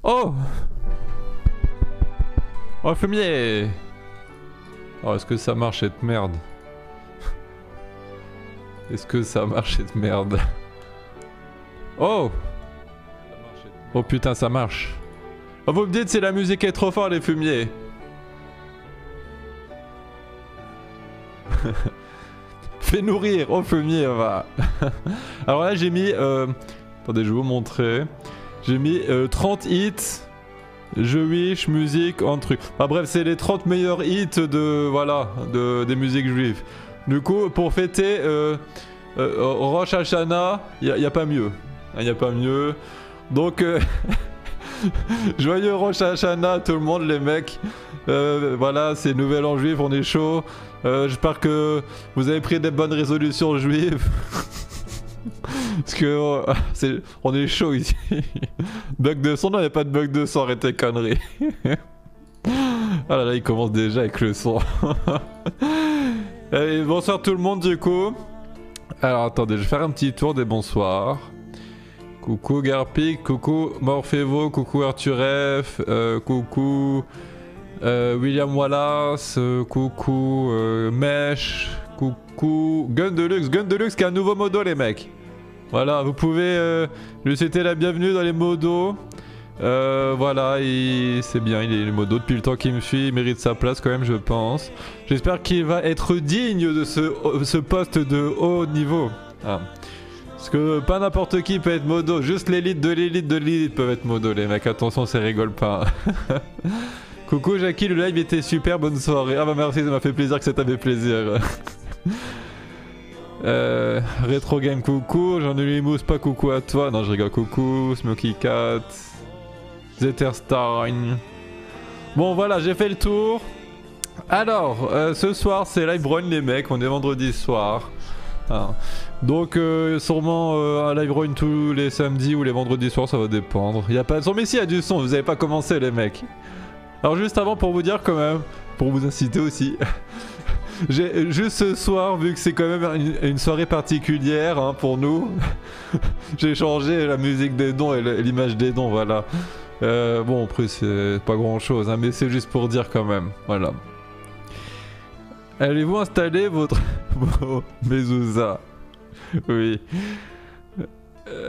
Oh! Oh, fumier! Oh, est-ce que ça marche cette merde? Est-ce que ça marche cette merde? Oh! Oh putain, ça marche. Oh, vous me dites si la musique est trop forte, les fumiers. Fais nourrir, oh fumier, va. Alors là, j'ai mis... Attendez, je vais vous montrer. J'ai mis 30 hits. Jeux Wish, musique, en truc. Enfin bref, c'est les 30 meilleurs hits de... Voilà, des musiques juives. Du coup, pour fêter Rosh Hashanah, il n'y a pas mieux. Il n'y a pas mieux. Donc, joyeux Rosh Hashanah à tout le monde, les mecs. Voilà, c'est Nouvel An juif, on est chaud. J'espère que vous avez pris des bonnes résolutions juives. Parce que on est chaud ici. Bug de son, non, il n'y a pas de bug de son, arrêtez conneries. Ah là là, il commence déjà avec le son. Allez, bonsoir tout le monde du coup. Alors attendez, je vais faire un petit tour des bonsoirs. Coucou Garpic, coucou Morphevo, coucou Arthur F, coucou William Wallace, coucou Mesh, coucou Gun Deluxe qui a un nouveau modo les mecs. Voilà, vous pouvez lui souhaiter la bienvenue dans les modos. Voilà, c'est bien, il est le modo depuis le temps qu'il me suit, il mérite sa place quand même je pense. J'espère qu'il va être digne de ce poste de haut niveau. Ah. Parce que pas n'importe qui peut être modo, juste l'élite de l'élite de l'élite peuvent être modo les mecs, attention ça rigole pas. Coucou Jackie, le live était super, bonne soirée. Ah bah merci, ça m'a fait plaisir que ça t'avait plaisir. Retro Game coucou, Jean-Louis pas coucou à toi, non je rigole, coucou, Smoky Cat, Zetterstein. Bon voilà, j'ai fait le tour. Alors, ce soir c'est live run les mecs, on est vendredi soir. Ah. Donc sûrement un live run tous les samedis ou les vendredis soirs, ça va dépendre. Il y a pas de son, mais si il y a du son, vous avez pas commencé les mecs. Alors juste avant pour vous dire quand même, pour vous inciter aussi, juste ce soir, vu que c'est quand même une soirée particulière hein, pour nous, j'ai changé la musique des dons et l'image des dons, voilà. Bon après c'est pas grand chose, hein, mais c'est juste pour dire quand même, voilà. Allez-vous installer vos mezouza? Oui.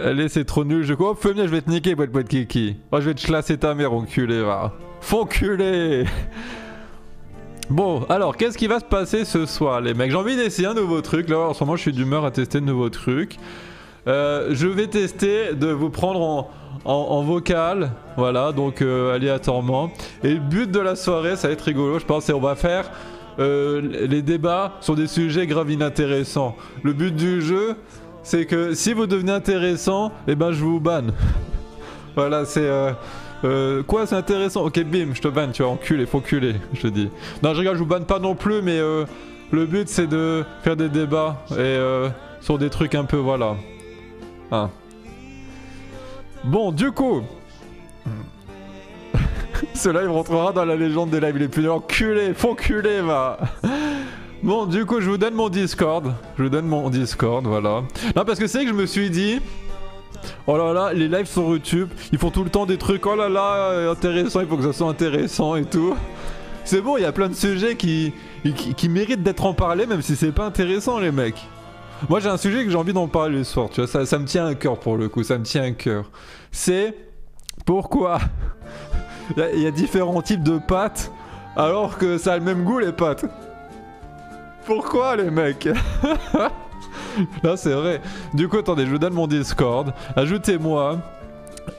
Allez, c'est trop nul. Je crois. Oh, fais bien, je vais te niquer, boîte kiki. Oh, je vais te chlasser ta mère, enculé, va. Fonculé. Bon, alors, qu'est-ce qui va se passer ce soir, les mecs? J'ai envie d'essayer un nouveau truc. Là, en ce moment, je suis d'humeur à tester de nouveaux trucs. Je vais tester de vous prendre en vocal. Voilà, donc aléatoirement. Et le but de la soirée, ça va être rigolo, je pense, c'est on va faire les débats sur des sujets grave inintéressants. Le but du jeu, c'est que si vous devenez intéressant, eh ben je vous banne. Voilà, c'est quoi c'est intéressant? Ok, bim, je te banne, tu vas enculer, faut culer, je te dis. Non, je rigole, je vous banne pas non plus, mais le but c'est de faire des débats et sur des trucs un peu, voilà. Hein. Bon, du coup, ce live rentrera dans la légende des lives les plus enculés, faut culer, va. Bon, du coup, je vous donne mon Discord. Je vous donne mon Discord, voilà. Non, parce que c'est que je me suis dit... Oh là là, les lives sur YouTube, ils font tout le temps des trucs, oh là là, intéressant, il faut que ça soit intéressant et tout. C'est bon, il y a plein de sujets qui méritent d'être en parlé, même si c'est pas intéressant, les mecs. Moi, j'ai un sujet que j'ai envie d'en parler ce soir, tu vois, ça me tient à cœur pour le coup, ça me tient à cœur. C'est... Pourquoi il y a différents types de pâtes, alors que ça a le même goût, les pâtes. Pourquoi les mecs? Là c'est vrai. Du coup attendez, je vous donne mon Discord. Ajoutez-moi.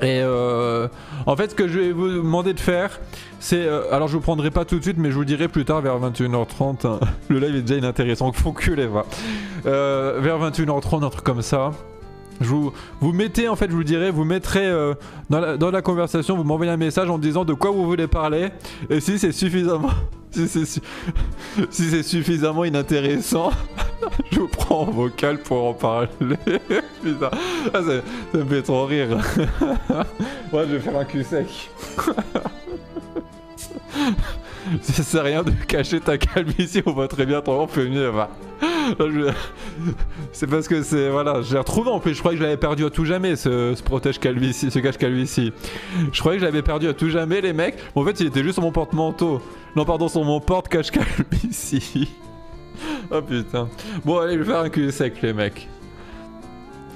Et en fait ce que je vais vous demander de faire, c'est... alors je vous prendrai pas tout de suite, mais je vous dirai plus tard vers 21h30. Hein. Le live est déjà inintéressant, faut culer va. Vers 21h30, un truc comme ça. Vous mettez, en fait, je vous dirai, vous mettrez dans la conversation, vous m'envoyez un message en disant de quoi vous voulez parler. Et si c'est suffisamment... si c'est suffisamment inintéressant, je vous prends en vocal pour en parler. Putain, ah, ça me fait trop rire. Ouais, je vais faire un cul sec. Ça sert à rien de cacher ta calvitie, on va très bien t'en faire mieux, va. C'est parce que c'est... Voilà, j'ai retrouvé en plus, je croyais que je l'avais perdu à tout jamais, ce protège calvitie, ce cache calvitie. Je croyais que je l'avais perdu à tout jamais, les mecs. Mais en fait, il était juste sur mon porte-manteau. Non, pardon, sur mon porte-cache calvitie. Oh putain. Bon, allez, je vais faire un cul sec, les mecs.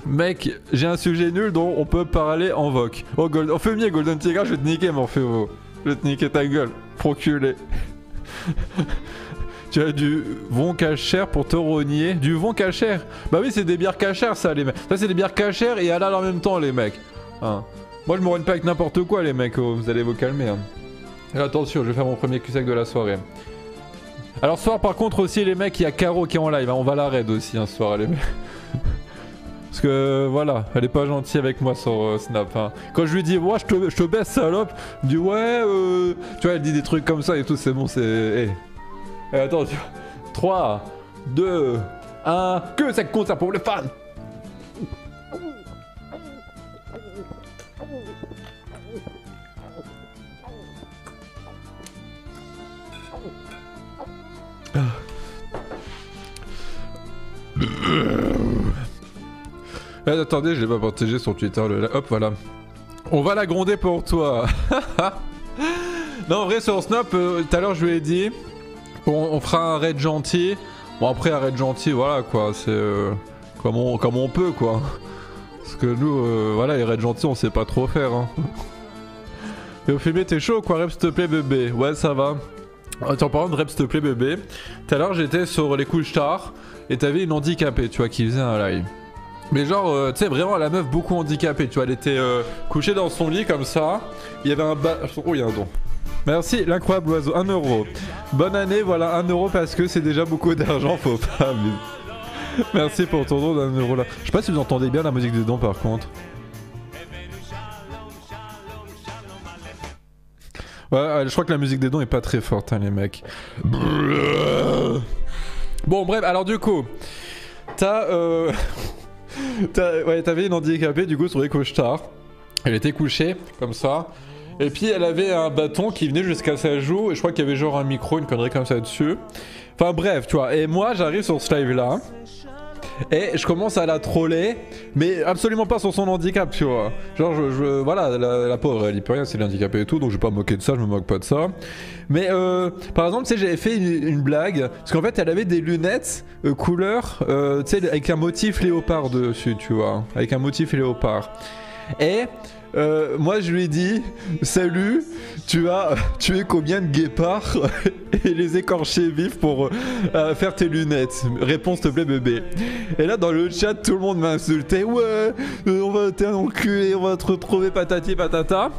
Mec, j'ai un sujet nul dont on peut parler en voc. Oh, oh fumier, Golden Tiger, je vais te niquer, mon févo. Je vais te niquer ta gueule. Proculé. Tu as du vin cachère pour te rogner. Du vin cachère? Bah oui, c'est des bières cachères, ça, les mecs. Ça, c'est des bières cachères et halal en même temps, les mecs. Hein. Moi, je me rogne pas avec n'importe quoi, les mecs. Oh, vous allez vous calmer. Hein. Et attention, je vais faire mon premier cul sec de la soirée. Alors, ce soir, par contre, aussi, les mecs, il y a Caro qui est en live. Hein. On va la raid aussi, un soir, les mecs. Parce que voilà, elle est pas gentille avec moi sur Snap. Hein. Quand je lui dis, ouais, je te baisse, salope, elle dit, ouais, tu vois, elle dit des trucs comme ça et tout, c'est bon, c'est. Hey. Hey, attends, 3, 2, 1, que ça compte ça pour les fans! Attendez, je l'ai pas partagé sur Twitter. Hop, voilà. On va la gronder pour toi. Non, en vrai, sur Snap, tout à l'heure, je lui ai dit, on fera un raid gentil. Bon, après, un raid gentil, voilà, quoi. C'est comme on peut, quoi. Parce que nous, voilà, les raids gentils, on sait pas trop faire. Hein. Et au film, t'es chaud, quoi, rep, s'il te plaît, bébé? Ouais, ça va. Attends, parlant de rep, s'il te plaît, bébé. Tout à l'heure, j'étais sur les couches tard. Et t'avais une handicapée, tu vois, qui faisait un live. Mais genre, tu sais, vraiment la meuf beaucoup handicapée, tu vois, elle était couchée dans son lit comme ça. Il y avait un oh, il y a un don. Merci, l'incroyable oiseau, 1 euro. Bonne année, voilà, 1 euro parce que c'est déjà beaucoup d'argent, faut pas. Mais... Merci pour ton don d'1 euro là. Je sais pas si vous entendez bien la musique des dons par contre. Ouais, je crois que la musique des dons est pas très forte, hein, les mecs. Bon, bref, alors du coup, ouais, t'avais une handicapée du coup sur les couches tard. Elle était couchée comme ça. Et puis elle avait un bâton qui venait jusqu'à sa joue. Et je crois qu'il y avait genre un micro, une connerie comme ça dessus. Enfin bref, tu vois. Et moi j'arrive sur ce live là. Et je commence à la troller. Mais absolument pas sur son handicap, tu vois. Genre voilà, la pauvre elle y peut rien, c'est handicapée et tout. Donc je vais pas me moquer de ça, je me moque pas de ça. Mais par exemple, tu sais, j'avais fait une blague. Parce qu'en fait elle avait des lunettes couleur, tu sais, avec un motif léopard dessus, tu vois. Avec un motif léopard. Et moi je lui ai dit, salut, tu as tué combien de guépards et les écorchés vifs pour faire tes lunettes? Réponse s'il te plaît, bébé. Et là dans le chat tout le monde m'a insulté, ouais, on va t'es un enculé, on va te retrouver patati patata.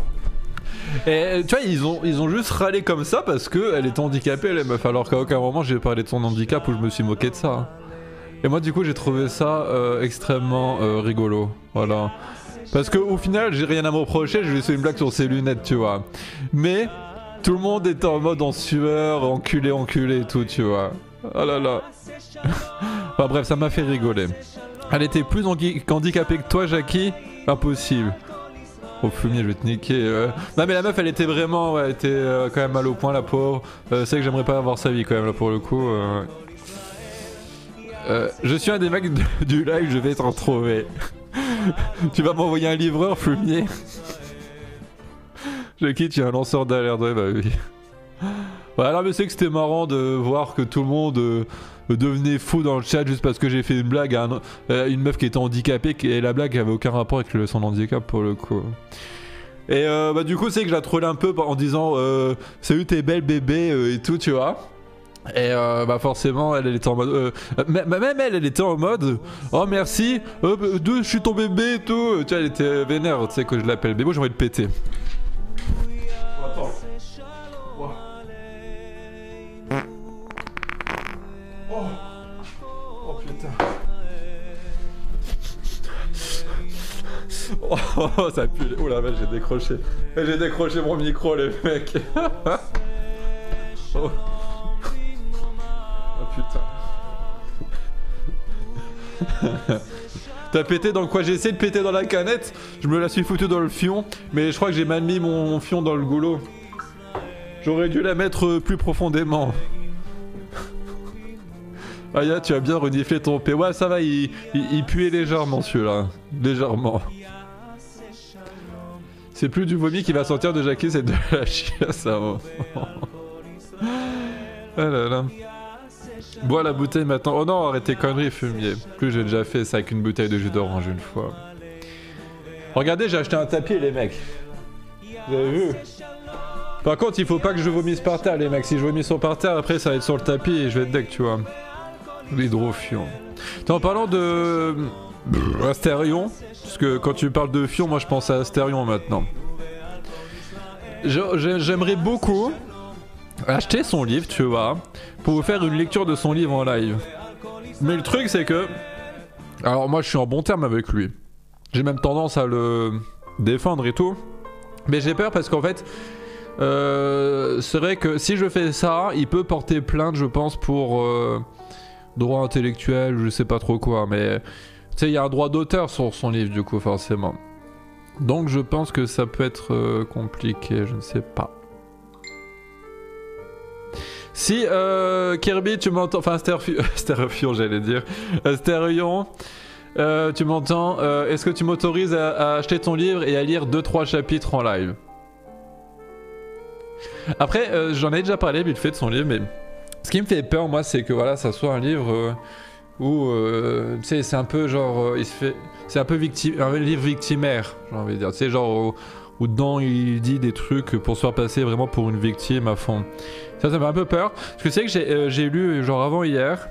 Et tu vois, ils ont juste râlé comme ça parce qu'elle était handicapée, la meuf, alors qu'à aucun moment j'ai parlé de son handicap ou je me suis moqué de ça. Et moi du coup j'ai trouvé ça extrêmement rigolo, voilà. Parce qu'au final, j'ai rien à me reprocher, je lui ai fait une blague sur ses lunettes, tu vois. Mais tout le monde était en mode en sueur, enculé et tout, tu vois. Oh là là. Enfin bref, ça m'a fait rigoler. Elle était plus handicapée que toi, Jackie? Impossible. Au fumier, je vais te niquer. Non mais la meuf, elle était vraiment, ouais, elle était quand même mal au point, la pauvre. C'est que j'aimerais pas avoir sa vie quand même, là, pour le coup. Je suis un des mecs du live, je vais t'en retrouver. Tu vas m'envoyer un livreur, fumier? Jackie, tu es un lanceur d'alerte, ouais, bah oui. Voilà, mais c'est que c'était marrant de voir que tout le monde devenait fou dans le chat juste parce que j'ai fait une blague à une meuf qui était handicapée et la blague avait aucun rapport avec son handicap pour le coup. Et bah du coup c'est que je la trollais un peu en disant salut t'es belle bébé et tout, tu vois. Et bah forcément elle était en mode même elle était en mode oh merci je suis ton bébé et tout, tu vois, elle était vénère, tu sais, que je l'appelle bébé, j'ai envie de péter. Attends. Oh putain. Oh ça pue. Oh la vache, j'ai décroché mon micro, les mecs. Oh. Putain. T'as pété dans quoi? J'ai essayé de péter dans la canette, je me la suis foutu dans le fion, mais je crois que j'ai mal mis mon fion dans le goulot. J'aurais dû la mettre plus profondément. Aya, tu as bien reniflé ton P. Ouais, ça va, il puait légèrement celui-là. Légèrement. C'est plus du vomi qui va sortir de Jackie, c'est de la chiasse à un Ah là là. Bois la bouteille maintenant. Oh non, arrêtez conneries, fumier. Plus j'ai déjà fait ça avec une bouteille de jus d'orange une fois. Regardez, j'ai acheté un tapis, les mecs. Vous avez vu? Par contre, il faut pas que je vomisse par terre, les mecs. Si je vomis sur par terre, après ça va être sur le tapis et je vais être deck, tu vois. L'hydrofion. En parlant de Astérion, parce que quand tu parles de Fion, moi je pense à Astérion maintenant. J'aimerais beaucoup acheter son livre, tu vois, pour vous faire une lecture de son livre en live. Mais le truc c'est que, alors moi je suis en bon terme avec lui. J'ai même tendance à le défendre et tout. Mais j'ai peur parce qu'en fait, c'est vrai que si je fais ça, il peut porter plainte, je pense, pour droit intellectuel, je sais pas trop quoi. Mais tu sais, il y a un droit d'auteur sur son livre, du coup, forcément. Donc je pense que ça peut être compliqué, je ne sais pas. Si Kirby, tu m'entends, enfin Astérion, j'allais dire, Astérion, tu m'entends, est-ce que tu m'autorises à acheter ton livre et à lire 2-3 chapitres en live? Après, j'en ai déjà parlé vite fait de son livre, mais ce qui me fait peur, moi, c'est que voilà, ça soit un livre où, tu sais, c'est un peu genre, c'est un peu un livre victimaire, j'ai envie de dire, tu sais, genre où dedans il dit des trucs pour se faire passer vraiment pour une victime à fond. Ça me fait un peu peur, parce que c'est que j'ai lu genre avant hier.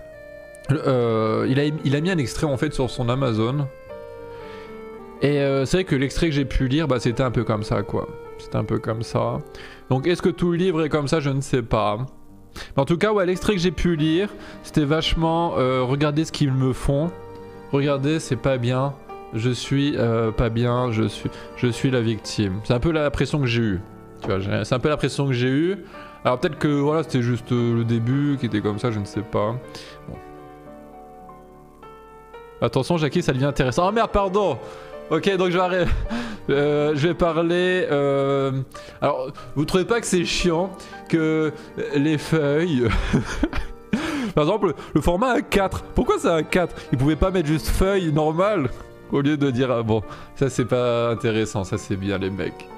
Il a mis un extrait en fait sur son Amazon. Et c'est vrai que l'extrait que j'ai pu lire, bah, c'était un peu comme ça quoi. C'était un peu comme ça. Donc est-ce que tout le livre est comme ça? Je ne sais pas. Mais en tout cas, ouais, l'extrait que j'ai pu lire, c'était vachement regardez ce qu'ils me font. Regardez, c'est pas bien. Je suis pas bien. Je suis la victime. C'est un peu l'impression que j'ai eue. Tu vois, c'est un peu l'impression que j'ai eue. Alors peut-être que voilà, c'était juste le début qui était comme ça, je ne sais pas. Bon. Attention Jackie, ça devient intéressant. Oh merde, pardon. Ok, donc je vais parler... Alors, vous trouvez pas que c'est chiant que les feuilles... Par exemple, le format A4. Pourquoi c'est A4? Ils pouvaient pas mettre juste feuille normale au lieu de dire... Ah bon, ça c'est pas intéressant, ça c'est bien les mecs.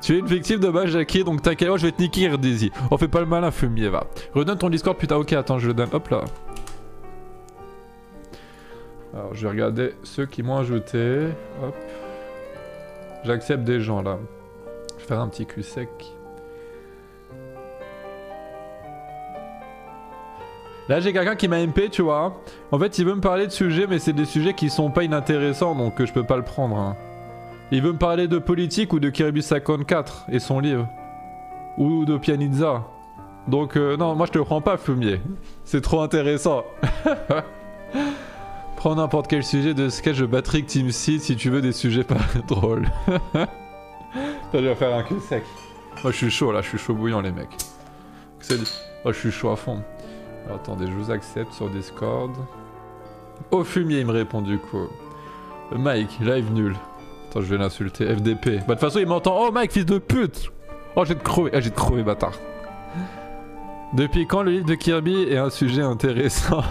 Tu es une victime de ma Jackie, donc t'inquiète, oh, je vais te niquer Daisy. On fait pas le malin, fumier, va. Redonne ton Discord, putain, ok, attends, je le donne, hop là. Alors, je vais regarder ceux qui m'ont ajouté. Hop. J'accepte des gens, là. Je vais faire un petit cul sec. Là, j'ai quelqu'un qui m'a MP, tu vois. En fait, il veut me parler de sujets, mais c'est des sujets qui sont pas inintéressants, donc je peux pas le prendre. Hein. Il veut me parler de politique ou de Kirby 54 et son livre. Ou de Pianizza. Donc, non, moi je te le prends pas, fumier. C'est trop intéressant. Prends n'importe quel sujet de sketch de Patrick Team Seed si tu veux des sujets pas drôles. Je vais faire un cul sec. Moi je suis chaud là, je suis chaud bouillant les mecs. Moi je suis chaud à fond. Alors, attendez, je vous accepte sur Discord. Oh fumier, il me répond du coup. Mike, live nul. Attends, je vais l'insulter. FDP. Bah de toute façon il m'entend. Oh Mike, fils de pute. Oh j'ai de crever. Ah j'ai de crever bâtard. Depuis quand le livre de Kirby est un sujet intéressant?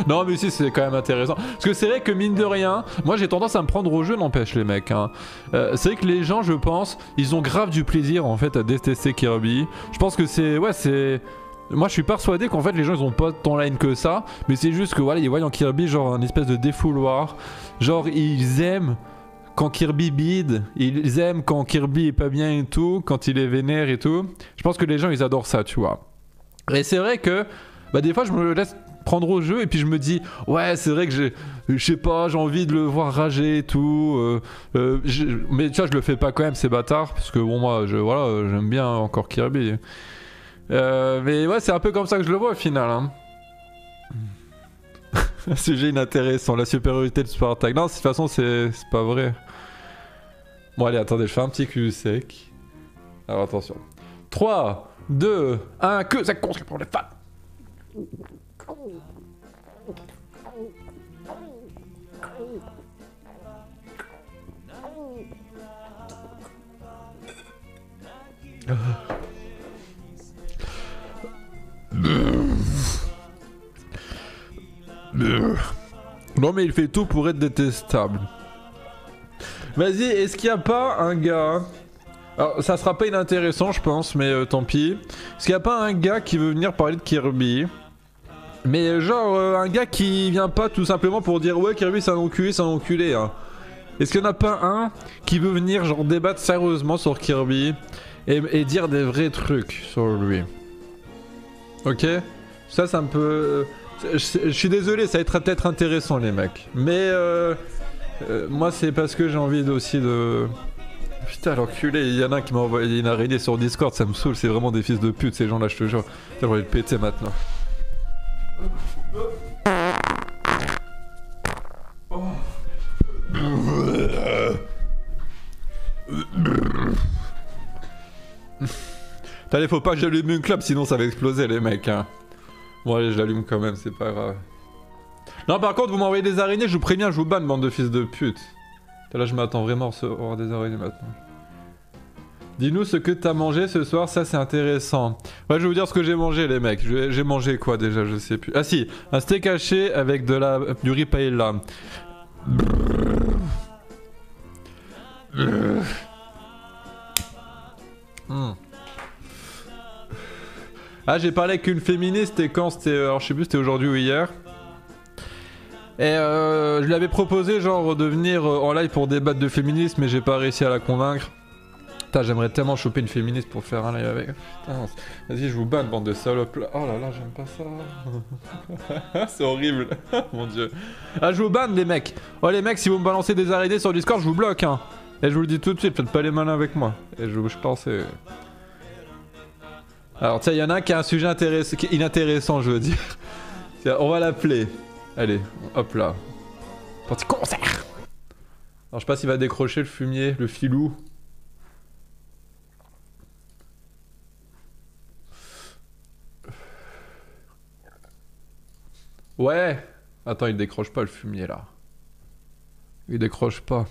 Non mais si c'est quand même intéressant. Parce que c'est vrai que mine de rien, moi j'ai tendance à me prendre au jeu, n'empêche les mecs. Hein. C'est vrai que les gens, je pense, ils ont grave du plaisir en fait à détester Kirby. Je pense que c'est... Ouais c'est... Moi je suis persuadé qu'en fait les gens ils ont pas tant la haine que ça. Mais c'est juste que voilà, ils voient en Kirby genre un espèce de défouloir. Genre ils aiment... Quand Kirby bide, ils aiment quand Kirby est pas bien et tout, quand il est vénère et tout. Je pense que les gens ils adorent ça, tu vois. Et c'est vrai que bah des fois je me laisse prendre au jeu et puis je me dis ouais c'est vrai que je sais pas, j'ai envie de le voir rager et tout. Mais tu vois je le fais pas quand même ces bâtards parce que bon moi voilà, j'aime bien encore Kirby. Mais ouais c'est un peu comme ça que je le vois au final. Hein. Un sujet inintéressant, la supériorité de Spartak. Non de toute façon c'est pas vrai. Bon allez attendez je fais un petit cul sec. Alors attention. 3, 2, 1, que ça compte pour les fans. Non mais il fait tout pour être détestable. Vas-y, est-ce qu'il n'y a pas un gars... Alors ça sera pas inintéressant je pense, mais tant pis. Est-ce qu'il n'y a pas un gars qui veut venir parler de Kirby? Mais genre un gars qui vient pas tout simplement pour dire ouais Kirby c'est un enculé hein. Est-ce qu'il n'y en a pas un qui veut venir genre débattre sérieusement sur Kirby et dire des vrais trucs sur lui? Ok? Ça me peut... Je suis désolé, ça va être peut-être intéressant les mecs. Mais moi c'est parce que j'ai envie aussi de... Putain l'enculé, il y en a un qui m'a envoyé une araignée sur Discord, ça me saoule, c'est vraiment des fils de pute ces gens là je te jure. J'ai envie de péter maintenant. Allez, faut pas que j'allume une clope sinon ça va exploser les mecs hein. Bon allez je l'allume quand même, c'est pas grave. Non par contre vous m'envoyez des araignées, je vous préviens, je vous banne bande de fils de pute. Là je m'attends vraiment à recevoir des araignées maintenant. Dis-nous ce que t'as mangé ce soir, ça c'est intéressant. Ouais je vais vous dire ce que j'ai mangé les mecs. J'ai mangé quoi déjà, je sais plus. Ah si, un steak haché avec du riz paella. Ah j'ai parlé avec une féministe et quand c'était... alors je sais plus c'était aujourd'hui ou hier. Et je lui avais proposé genre de venir en live pour débattre de féminisme mais j'ai pas réussi à la convaincre. Putain j'aimerais tellement choper une féministe pour faire un live avec. Putain vas-y je vous banne bande de salopes là. Oh là là j'aime pas ça. C'est horrible. Mon dieu. Ah je vous banne les mecs. Oh les mecs si vous me balancez des araignées sur Discord je vous bloque hein. Et je vous le dis tout de suite, faites pas les malins avec moi. Et je pensais... Alors tiens, il y en a un qui a un sujet inintéressant, je veux dire. Tiens, on va l'appeler. Allez, hop là. Parti concert. Alors je sais pas s'il va décrocher le fumier, le filou. Ouais. Attends, il décroche pas le fumier là. Il décroche pas.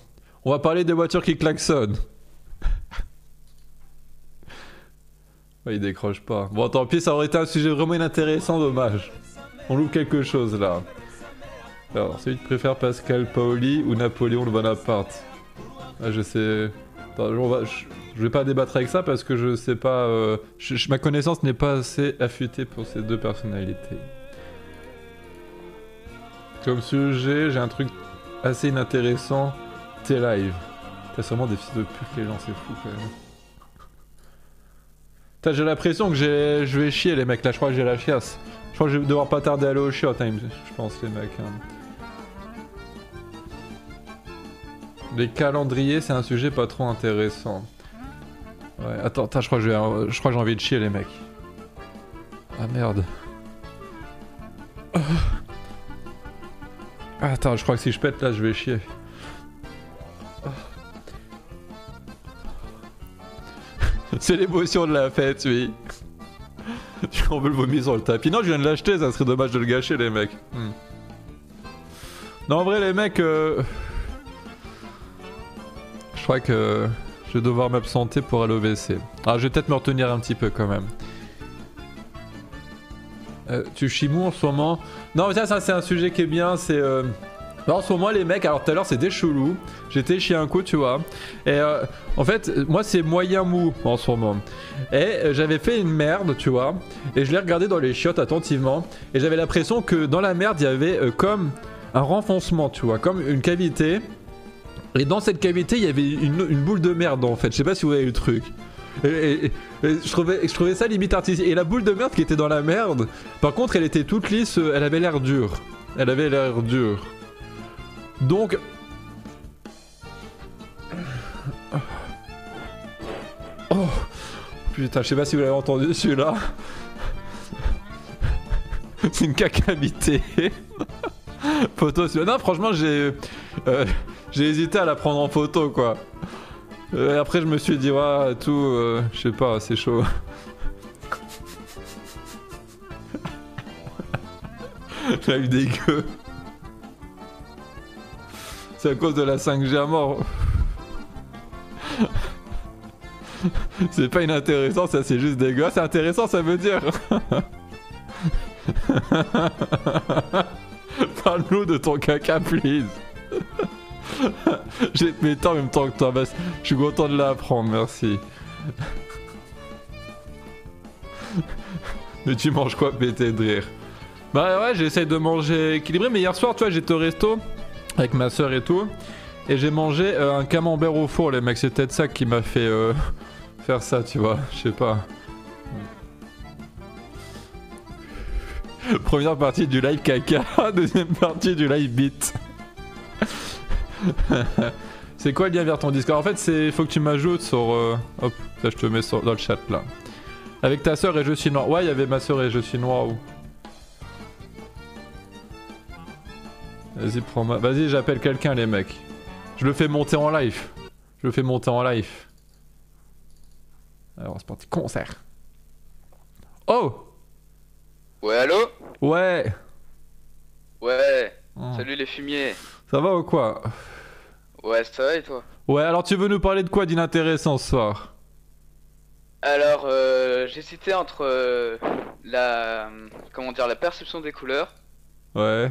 On va parler des voitures qui klaxonnent. Ouais, il décroche pas. Bon, tant pis, ça aurait été un sujet vraiment inintéressant, dommage. On loupe quelque chose là. Alors, celui qui préfère Pascal Paoli ou Napoléon le Bonaparte? Ah, je sais. Attends, je vais pas débattre avec ça parce que je sais pas. Ma connaissance n'est pas assez affûtée pour ces deux personnalités. Comme sujet, j'ai un truc assez inintéressant. T'es live. T'as sûrement des fils de pute, les gens, c'est fou quand même. T'as, j'ai l'impression que je vais chier les mecs là, je crois que j'ai la chiasse. Je crois que je vais devoir pas tarder à aller au chiottes, hein, je pense les mecs. Hein. Les calendriers, c'est un sujet pas trop intéressant. Ouais, attends, je crois que j'ai envie de chier les mecs. Ah merde. Attends, je crois que si je pète là, je vais chier. C'est l'émotion de la fête, oui. On veut le vomir sur le tapis. Non, je viens de l'acheter, ça serait dommage de le gâcher, les mecs. Non, en vrai, les mecs... Je crois que je vais devoir m'absenter pour aller au WC. Ah, je vais peut-être me retenir un petit peu quand même. Tu chimous en ce moment? Non, mais ça c'est un sujet qui est bien, c'est... En ce moment les mecs, alors tout à l'heure c'était chelou, j'étais chez un coup tu vois, et en fait moi c'est moyen mou en ce moment, et j'avais fait une merde tu vois, et je l'ai regardé dans les chiottes attentivement, et j'avais l'impression que dans la merde il y avait comme un renfoncement tu vois, comme une cavité, et dans cette cavité il y avait une boule de merde en fait, je sais pas si vous voyez le truc. Et je trouvais ça limite artistique, et la boule de merde qui était dans la merde, par contre elle était toute lisse, elle avait l'air dure, donc... Oh putain, je sais pas si vous l'avez entendu celui-là. C'est une cacavité. Photo, non franchement j'ai hésité à la prendre en photo quoi. Après je me suis dit ouais tout, je sais pas, c'est chaud. Là eu dégueu. C'est à cause de la 5G à mort. C'est pas inintéressant, ça c'est juste dégueu. C'est intéressant, ça veut dire. Parle-nous de ton caca, please. J'ai pété en même temps que toi, bah, je suis content de l'apprendre, merci. Mais tu manges quoi, pété de rire? Bah ouais, j'essaye de manger équilibré, mais hier soir, tu vois, j'étais au resto avec ma soeur et tout, et j'ai mangé un camembert au four, les mecs, c'est peut-être ça qui m'a fait faire ça, tu vois, je sais pas. Première partie du live caca, deuxième partie du live beat. C'est quoi le lien vers ton Discord? En fait, c'est faut que tu m'ajoutes sur hop, ça je te mets dans le chat là. Avec ta soeur et je suis noir. Ouais, il y avait ma soeur et je suis noir. Vas-y, prends-moi. Vas-y, j'appelle quelqu'un, les mecs. Je le fais monter en live. Je le fais monter en live. Alors, c'est parti. Concert. Oh! Ouais, allô? Ouais. Ouais. Oh. Salut les fumiers. Ça va ou quoi? Ouais, ça va et toi? Ouais, alors tu veux nous parler de quoi d'inintéressant ce soir? Alors, j'hésitais entre la... comment dire, la perception des couleurs Ouais.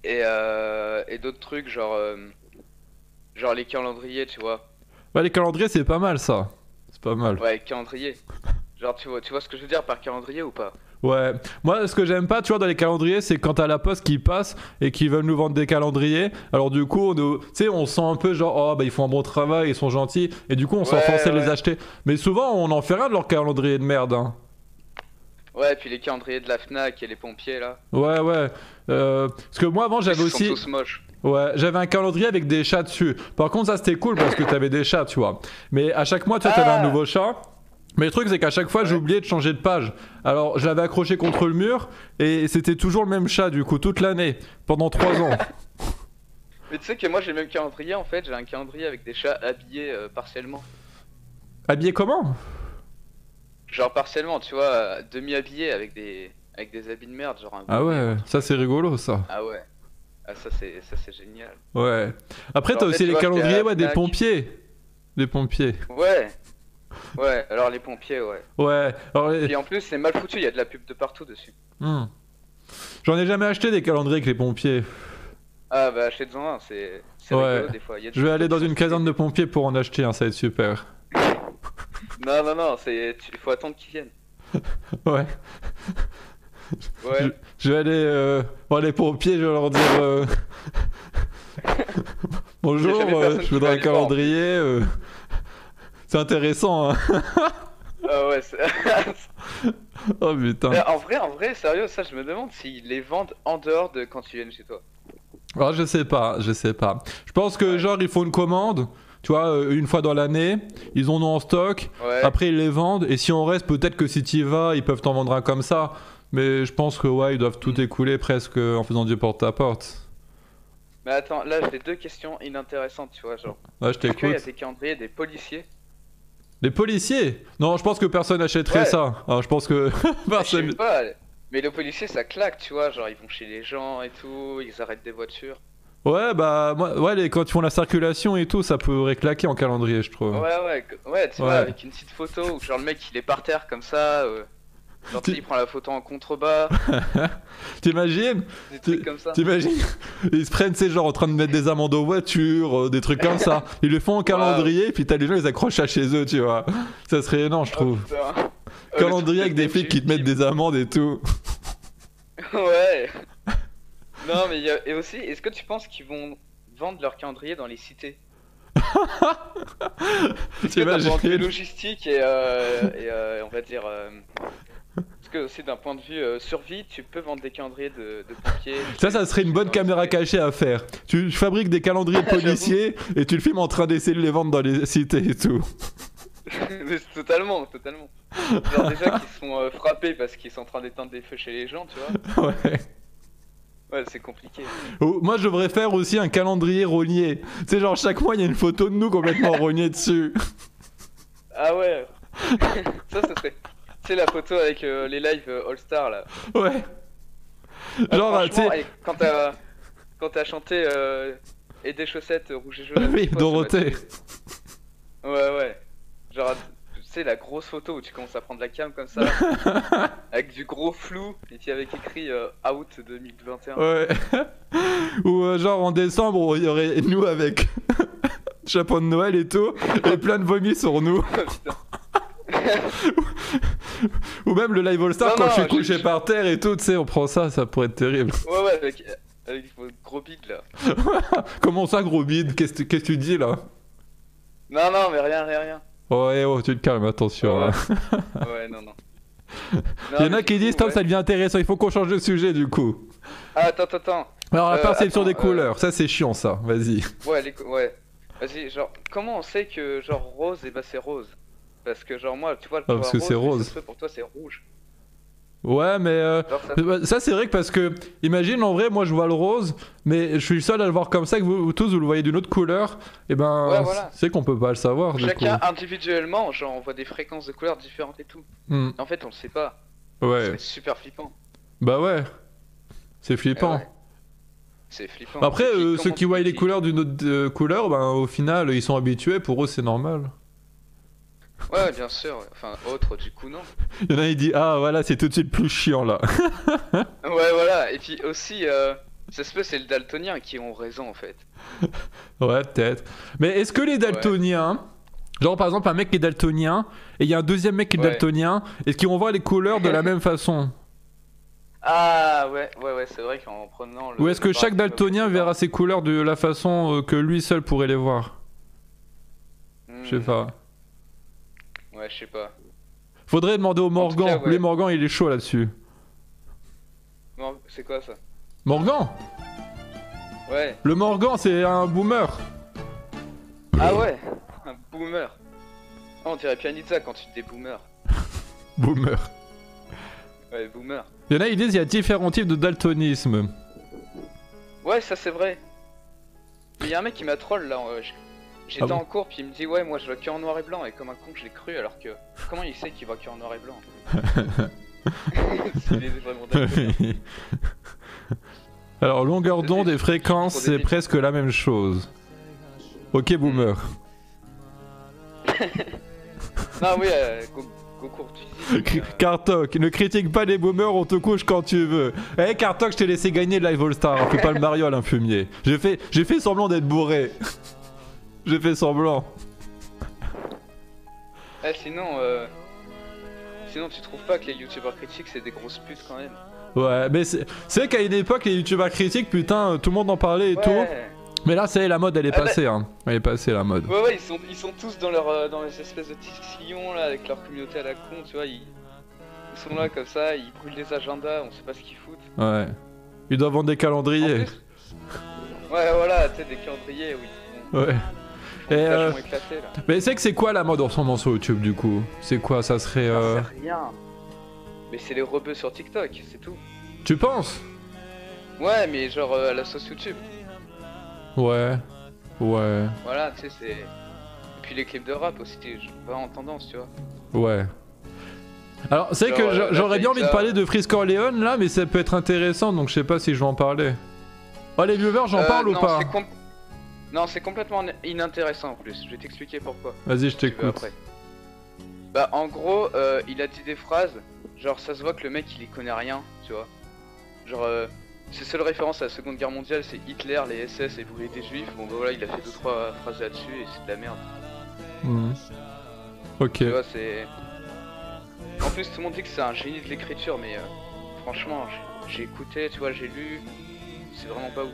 et d'autres trucs, genre les calendriers, tu vois. Bah, les calendriers, c'est pas mal ça. C'est pas mal. Ouais, calendrier. Genre, tu vois ce que je veux dire par calendrier ou pas? Ouais, moi ce que j'aime pas, tu vois, dans les calendriers, c'est quand t'as la poste qui passe et qui veulent nous vendre des calendriers. Alors du coup, tu sais, on sent un peu genre, oh bah ils font un bon travail, ils sont gentils, et du coup on s'en forçait de les acheter. Mais souvent on en fait rien de leur calendrier de merde. Hein. Ouais, et puis les calendriers de la Fnac et les pompiers là. Ouais, ouais. Parce que moi avant j'avais aussi. Ils sont tous moches. Ouais, j'avais un calendrier avec des chats dessus. Par contre, ça c'était cool parce que t'avais des chats, tu vois. Mais à chaque mois, tu vois, t'avais un nouveau chat. Mais le truc c'est qu'à chaque fois j'ai oublié de changer de page. Alors je l'avais accroché contre le mur et c'était toujours le même chat du coup toute l'année, pendant 3 ans. Mais tu sais que moi j'ai le même calendrier en fait, j'ai un calendrier avec des chats habillés partiellement. Habillé comment? Genre partiellement, tu vois, demi-habillés avec des habits de merde, genre un Ah bonnet. ouais, ça c'est rigolo ça. Ah ouais. Ah ça c'est génial. Ouais. Après Genre, t'as en fait, aussi tu les vois, calendriers j'étais à la ouais, des Fnac. pompiers. Des pompiers. Ouais. Ouais, alors les pompiers, ouais. Ouais. Alors, Et en plus c'est mal foutu, il y a de la pub de partout dessus. J'en ai jamais acheté des calendriers avec les pompiers. Ah bah achetez-en un, c'est Ouais. rigolo des fois. Il y a des Je vais trucs aller dans qui une sont caserne de stylés. pompiers pour en acheter un, ça va être super. Non, il faut attendre qu'ils viennent. Ouais. Ouais. Je vais aller voir les pompiers, je vais leur dire bonjour, Il y a jamais personne je qui voudrais va un aller voir. calendrier. C'est intéressant, hein. Ah ouais, Oh putain. Mais en vrai, sérieux, ça je me demande s'ils les vendent en dehors de quand ils viennent chez toi. Alors, je sais pas, je sais pas. Je pense que genre ils font une commande, tu vois, une fois dans l'année, ils en ont en stock, Ouais. après ils les vendent, et si on reste, peut-être que si tu y vas, ils peuvent t'en vendre un comme ça. Mais je pense que ouais, ils doivent tout écouler presque en faisant du porte-à-porte. Mais attends, là j'ai deux questions inintéressantes, tu vois, genre. Ouais, je Est-ce qu'il y a t'écoute. des calendriers des policiers? Les policiers? Non, je pense que personne n'achèterait Ouais. ça. Alors, je pense que Je personne. sais pas, mais les policiers ça claque, tu vois, genre ils vont chez les gens et tout, ils arrêtent des voitures. Ouais, bah, moi, ouais, quand ils font la circulation et tout, ça pourrait claquer en calendrier, je trouve. Ouais, tu vois, Ouais. avec une petite photo où genre le mec il est par terre comme ça, genre tu sais, il prend la photo en contrebas, T'imagines? des trucs comme ça. T'imagines? Ils se prennent, ces gens en train de mettre des amendes aux voitures, des trucs comme ça. Ils le font en calendrier, puis t'as les gens, ils accrochent ça chez eux, tu vois. Ça serait énorme, je Oh, trouve. putain. Calendrier Le avec truc des flics qui te mettent des amendes et tout. Ouais. Non, mais et aussi, est-ce que tu penses qu'ils vont vendre leur calendrier dans les cités? Est-ce que d'un point de vue T'imagines? logistique et on va dire. Parce que aussi d'un point de vue survie, tu peux vendre des calendriers de pompiers. Ça serait une bonne caméra cachée à faire. Tu fabriques des calendriers policiers et tu le filmes en train d'essayer de les vendre dans les cités et tout. Mais totalement. Genre déjà qu'ils sont frappés parce qu'ils sont en train d'éteindre des feux chez les gens, tu vois. Ouais. Ouais, c'est compliqué. Oh, moi, je devrais faire aussi un calendrier rogné. Tu sais, genre, chaque mois, il y a une photo de nous complètement rognés dessus. Ah ouais. Ça serait. Tu sais la photo avec les lives All Star là. Ouais. Ah, Genre, tu franchement, sais. et quand t'as chanté et des chaussettes rouges et jaunes. Oui, je sais pas, Dorothée. Ouais. Genre sais, la grosse photo où tu commences à prendre la cam comme ça, avec du gros flou, et puis avec écrit Out 2021. Ouais. Ou genre en décembre, il y aurait nous avec chapeau de Noël et tout, et plein de vomis sur nous. Ou même le live All-Star quand je suis couché par terre et tout, tu sais, on prend ça, ça pourrait être terrible. Ouais, avec votre gros bide là. Comment ça, gros bide? Qu'est-ce que tu dis là? Non, mais rien. Ouais, oh, tu te calmes, attention. Ouais, Hein. ouais, non. Il y en a qui disent, Tom, ça devient intéressant, il faut qu'on change de sujet du coup. Ah, attends. Alors, la perception des couleurs, ça c'est chiant ça, vas-y. Ouais. Vas-y, genre, comment on sait que genre rose, et bah c'est rose? Parce que genre moi, tu vois, le parce que c'est rose. Pour toi c'est rouge. Ouais, mais ça c'est vrai que parce que, imagine en vrai, moi je vois le rose, mais je suis le seul à le voir comme ça, que vous tous vous le voyez d'une autre couleur, et ben ouais, voilà. c'est qu'on peut pas le savoir. Chacun individuellement, genre on voit des fréquences de couleurs différentes et tout. En fait, on le sait pas. Ouais. C'est super flippant. Bah ouais, c'est flippant. Ouais. C'est flippant. Après, ceux qui voient les couleurs d'une autre couleur, ben au final ils sont habitués, pour eux c'est normal. Ouais, bien sûr. Enfin, autre, du coup, non. Il y en a qui disent, ah voilà, c'est tout de suite plus chiant là. Ouais, voilà. Et puis aussi, ça se peut, c'est le daltonien qui ont raison en fait. Ouais, peut-être. Mais est-ce que les daltoniens, genre par exemple un mec qui est daltonien, et il y a un deuxième mec qui est daltonien, est-ce qu'ils vont voir les couleurs de la même façon? Ah ouais, c'est vrai qu'en prenant le... Ou est-ce que chaque daltonien verra ses couleurs de la façon que lui seul pourrait les voir? Je sais pas. Ouais, je sais pas. Faudrait demander au Morgan. Cas, ouais. Lui, Morgan, il est chaud là-dessus. C'est quoi ça? Morgan? Ouais. Le Morgan, c'est un boomer. Ah ouais, un boomer. Oh, on dirait Pianizza quand tu dis boomer. Boomer. Ouais, boomer. Il y en a, ils disent qu'il y a différents types de daltonisme. Ouais, ça c'est vrai. Il y a un mec qui m'a troll là. J'étais en cours, puis il me dit ouais, moi je vois que en noir et blanc, et comme un con je l'ai cru, alors que comment il sait qu'il voit que en noir et blanc? Il est vraiment daltonien. Alors longueur d'onde et fréquence, c'est presque la même chose. Ok, boomer. Non oui, Goku, tu dis. Kartok, ne critique pas les boomers, on te couche quand tu veux. Eh Kartok, je t'ai laissé gagner le live All Star, fais pas le Mario à l'infumier. J'ai fait semblant d'être bourré. J'ai fait semblant. Eh, sinon tu trouves pas que les youtubeurs critiques c'est des grosses putes quand même? Ouais, mais c'est vrai qu'à une époque, les youtubeurs critiques, putain, tout le monde en parlait et tout. Mais là, ça y est, la mode, elle est passée, hein. Elle est passée, la mode. Ouais, ils sont tous dans les espèces de petits sillons là, avec leur communauté à la con, tu vois. Ils sont là comme ça, ils brûlent les agendas, on sait pas ce qu'ils foutent. Ouais. Ils doivent vendre des calendriers. Ouais, voilà, tu sais, des calendriers, oui. Ouais. Et éclatés, là. Mais c'est que c'est quoi la mode en ce moment sur YouTube du coup? C'est quoi? Ça serait. C'est rien. Mais c'est les rebeux sur TikTok, c'est tout. Tu penses? Ouais, mais genre à la sauce YouTube. Ouais. Voilà, tu sais, c'est. Et puis les clips de rap aussi, je pas en tendance, tu vois. Ouais. Alors, c'est vrai que j'aurais bien envie de parler de Frisk Orleans là, mais ça peut être intéressant donc je sais pas si je vais en parler. Oh, les viewers, j'en parle ou pas? Non, c'est complètement inintéressant en plus, je vais t'expliquer pourquoi. Vas-y, je t'écoute. Bah, en gros, il a dit des phrases, genre ça se voit que le mec il y connaît rien, tu vois. Genre, ses seules références à la Seconde Guerre mondiale c'est Hitler, les SS et brûler des juifs. Bon, bah voilà, il a fait 2-3 phrases là-dessus et c'est de la merde. Ok. Tu vois, c'est. En plus, tout le monde dit que c'est un génie de l'écriture, mais franchement, j'ai écouté, tu vois, j'ai lu, c'est vraiment pas ouf.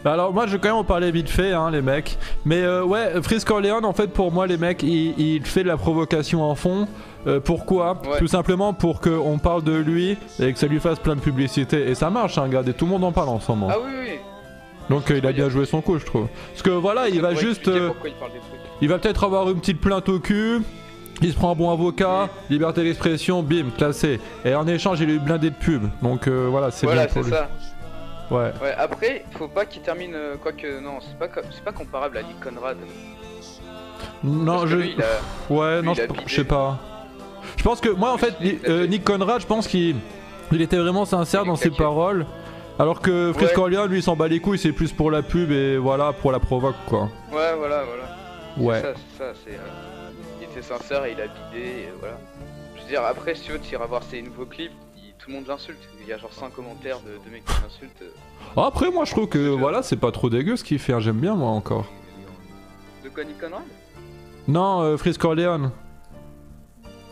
Alors moi je vais quand même en parler vite fait hein, les mecs. Mais ouais, Frisk Orleans en fait pour moi les mecs il fait de la provocation en fond. Pourquoi? Tout simplement pour qu'on parle de lui et que ça lui fasse plein de publicité. Et ça marche hein, regardez, tout le monde en parle en ce moment. Ah oui. Donc il a bien joué son coup je trouve. Parce que voilà il va juste... il va peut-être avoir une petite plainte au cul. Il se prend un bon avocat, liberté d'expression, bim, classé. Et en échange il a eu blindé de pub. Donc voilà c'est bien pour lui. Ça. Ouais, après, faut pas qu'il termine. Quoique, non, c'est pas comparable à Nick Conrad. Non, ouais, non, je sais pas. Je pense que moi, en fait, Nick Conrad, je pense qu'il était vraiment sincère dans ses paroles. Alors que Frisk Orleans, lui, il s'en bat les couilles, c'est plus pour la pub et voilà, pour la provoque, quoi. Ouais, voilà. Ouais. Ça, c'est. Il était sincère et il a bidé, et voilà. Je veux dire, après, si tu veux, tu iras voir ses nouveaux clips, tout le monde l'insulte. Il y a genre 5 commentaires de mecs qui l'insultent. Après, moi je trouve que voilà, c'est pas trop dégueu ce qu'il fait, hein. J'aime bien moi encore. De Connie Conrad? Non, Freeze Corleone.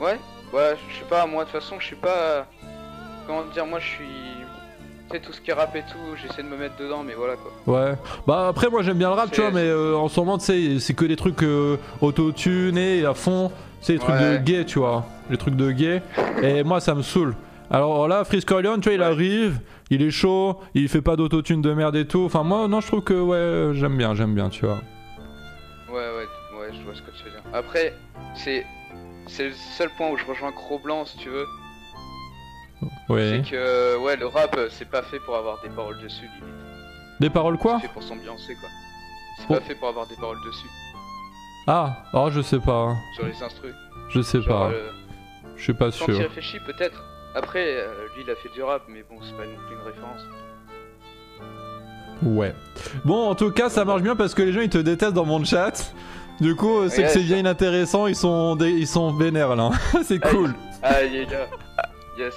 Ouais, ouais, je sais pas, moi de toute façon, je suis pas. Comment dire, moi je suis. Tu sais, tout ce qui est rap et tout, j'essaie de me mettre dedans, mais voilà quoi. Ouais, bah après moi j'aime bien le rap, tu vois, mais en ce moment tu sais, c'est que des trucs auto-tunés à fond, c'est des trucs de gay, tu vois, les trucs de gay, et moi ça me saoule. Alors là, Freeze Corleone, tu vois, il arrive, il est chaud, il fait pas d'autotune de merde et tout, enfin moi non, je trouve que ouais, j'aime bien, tu vois. Ouais, je vois ce que tu veux dire. Après, c'est le seul point où je rejoins Cro-Blanc si tu veux. Ouais. C'est que ouais, le rap c'est pas fait pour avoir des paroles dessus limite. Des paroles quoi? C'est fait pour s'ambiancer quoi. C'est pas fait pour avoir des paroles dessus. Ah, oh je sais pas. Sur les instrus. Je sais genre, pas. Je suis pas sûr. Quand il réfléchit peut-être. Après, lui il a fait du rap, mais bon, c'est pas non plus une référence. Ouais. Bon, en tout cas, ça marche bien parce que les gens ils te détestent dans mon chat. Du coup, c'est que c'est bien inintéressant, ils sont vénères là. C'est cool. Ah, il est là. Yes.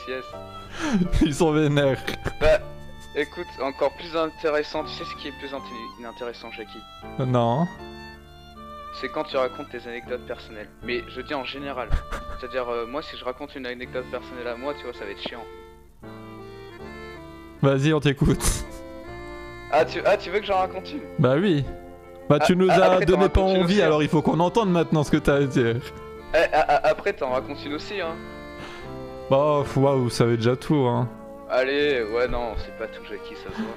Ils sont vénères. Bah, écoute, encore plus intéressant, tu sais ce qui est plus inintéressant, Jackie? Non. C'est quand tu racontes tes anecdotes personnelles. Mais je dis en général. C'est-à-dire, moi, si je raconte une anecdote personnelle à moi, tu vois, ça va être chiant. Vas-y, on t'écoute. Ah, tu veux que j'en raconte une? Bah oui. Bah tu nous as donné pas envie, alors il faut qu'on entende maintenant ce que t'as à dire. Après, t'en racontes une aussi, hein. Bah, waouh, vous savez déjà tout, hein. Allez, ouais, non, c'est pas tout, Jackie, ça se voit.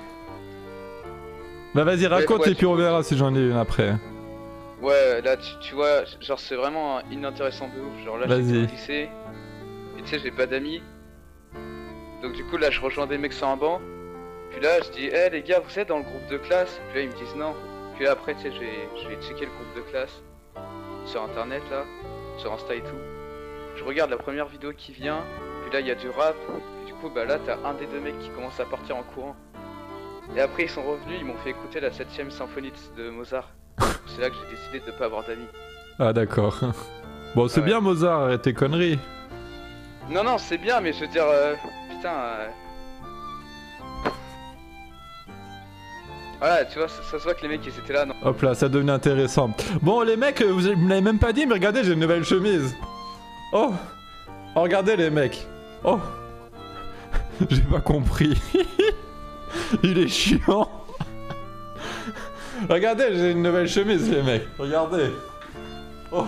Bah vas-y, raconte et puis on verra si j'en ai une après. Ouais, là, tu vois, genre c'est vraiment inintéressant de ouf. Genre là, j'étais au lycée, et tu sais, j'ai pas d'amis. Donc du coup, là, je rejoins des mecs sur un banc. Puis là, je dis, hé les gars, vous êtes dans le groupe de classe? Puis là, ils me disent non. Puis là, après, tu sais, je vais checker le groupe de classe sur internet, là, sur Insta et tout. Je regarde la première vidéo qui vient, puis là, il y a du rap. Puis du coup, bah là, t'as un des deux mecs qui commence à partir en courant. Et après, ils sont revenus, ils m'ont fait écouter la 7ème symphonie de Mozart. C'est là que j'ai décidé de pas avoir d'amis. Ah d'accord. Bon, c'est bien Mozart, arrête tes conneries. Non, c'est bien, mais je veux dire, putain... Voilà, tu vois, ça se voit que les mecs ils étaient là, non. Hop là, ça devenait intéressant. Bon, les mecs, vous me l'avez même pas dit, mais regardez, j'ai une nouvelle chemise. Oh, regardez les mecs. Oh, j'ai pas compris. Il est chiant. Regardez, j'ai une nouvelle chemise, les mecs. Regardez. Oh.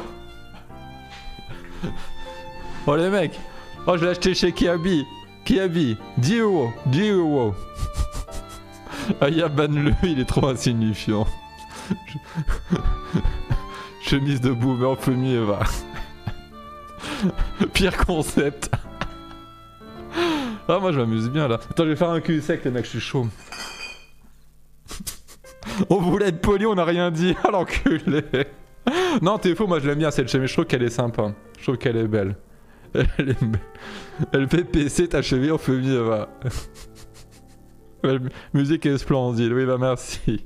Oh, les mecs. Oh, je l'ai acheté chez Kiabi. Kiabi. 10 euros. 10 euros. Aya banne-le, il est trop insignifiant. Chemise de boomer, premier va. Pire concept. Ah, moi je m'amuse bien là. Attends, je vais faire un cul sec, les mecs, je suis chaud. On voulait être poli, on a rien dit. Ah l'enculé. Non, t'es fou, moi je l'aime bien cette chemise, je trouve qu'elle est sympa. Je trouve qu'elle est belle. Elle est belle. Elle fait PC ta cheville en famille, va. La musique est splendide, oui bah merci.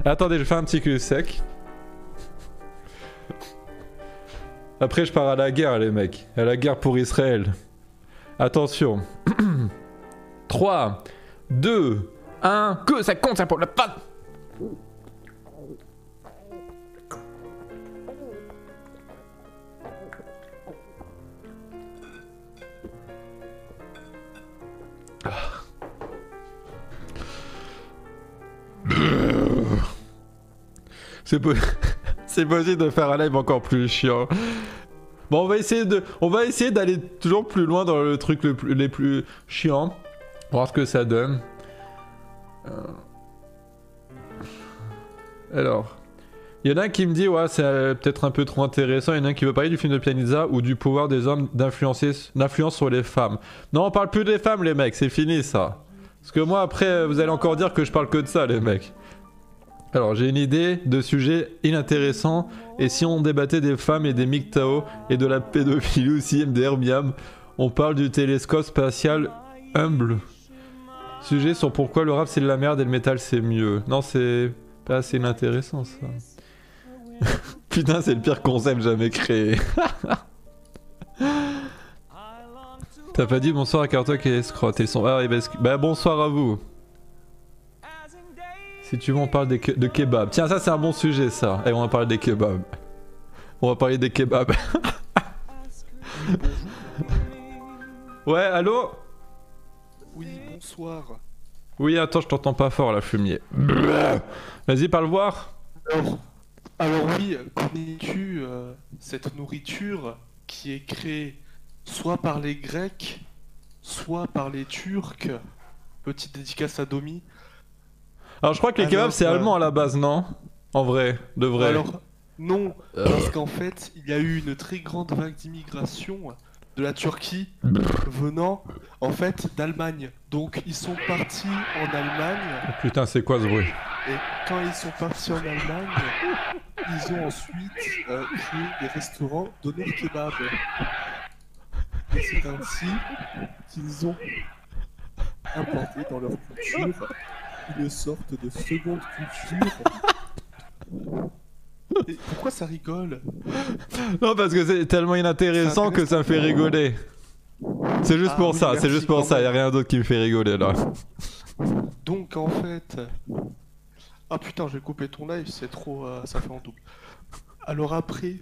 Attendez, je fais un petit cul sec. Après je pars à la guerre les mecs. À la guerre pour Israël. Attention. 3, 2, 1, que ça compte ça pour la panne. C'est possible de faire un live encore plus chiant. Bon, on va essayer d'aller toujours plus loin dans le truc les plus chiants. Voir ce que ça donne. Alors, il y en a un qui me dit ouais c'est peut-être un peu trop intéressant. Il y en a un qui veut parler du film de Pianista ou du pouvoir des hommes d'influence sur les femmes. Non, on parle plus des femmes les mecs, c'est fini ça. Parce que moi après vous allez encore dire que je parle que de ça les mecs. Alors j'ai une idée de sujet inintéressant. Et si on débattait des femmes et des MGTOW et de la pédophilie aussi MDR Miam, on parle du télescope spatial Hubble. Sujet sur pourquoi le rap c'est de la merde et le métal c'est mieux. Non c'est pas assez inintéressant ça. Putain, c'est le pire concept jamais créé. T'as pas dit bonsoir à Cartoc et Escrotte. Ils sont... Ah, et bah bonsoir à vous. Si tu veux, on parle de kebab. Tiens, ça c'est un bon sujet, ça. Et on va parler des kebabs. On va parler des kebabs. Ouais, allô? Oui, bonsoir. Oui, attends, je t'entends pas fort, la fumier. Vas-y, parle voir. Alors oui, connais-tu cette nourriture qui est créée soit par les Grecs, soit par les Turcs? Petite dédicace à Domi. Alors, je crois que les kebabs, c'est allemand à la base, non? En vrai, de vrai. Alors, non, parce qu'en fait, il y a eu une très grande vague d'immigration de la Turquie venant, en fait, d'Allemagne. Donc, ils sont partis en Allemagne. Oh, putain, c'est quoi ce bruit? Et quand ils sont partis en Allemagne, ils ont ensuite créé des restaurants d'honneur kebab. Et c'est ainsi qu'ils ont importé dans leur culture une sorte de seconde culture. Et pourquoi ça rigole? Non, parce que c'est tellement inintéressant que ça me fait rigoler. C'est juste pour oui, ça, c'est merci juste pour quand ça, même. y'a rien d'autre qui me fait rigoler là. Donc en fait... Ah putain, j'ai coupé ton live, c'est trop... ça fait en double. Alors après,